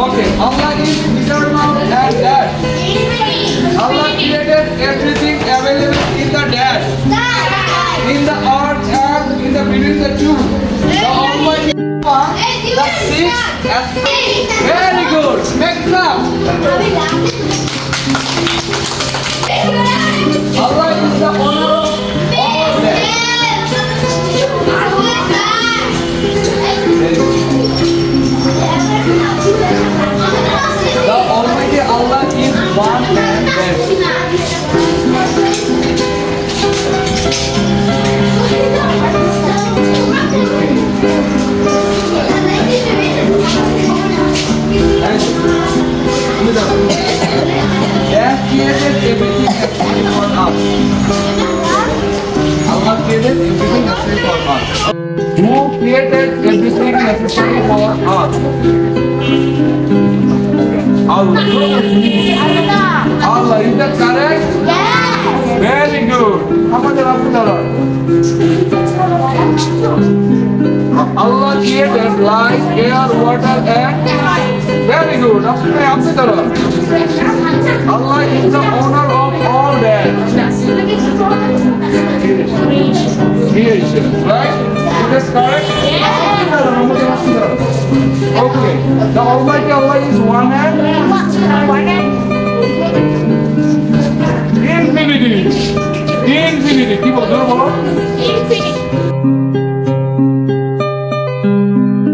Okay, Allah is eternal and that. Allah created everything available in the dash, in the earth and in the between the two. The Almighty One, the sixth aspect. Very good. Make clap. Allah is the owner of all that. The Almighty Allah is one and there. That created everything except for us. Allah created everything except for us. Who created everything necessary for us? Allah. Allah, is that correct? Very good. আমাদের আপনার Allah created light, air, water and very good. আপনার Allah is the owner of all that. Creation, right? Is that correct? Okay. The Almighty Allah is one and infinity. Infinity. কি বলছো? Infinity.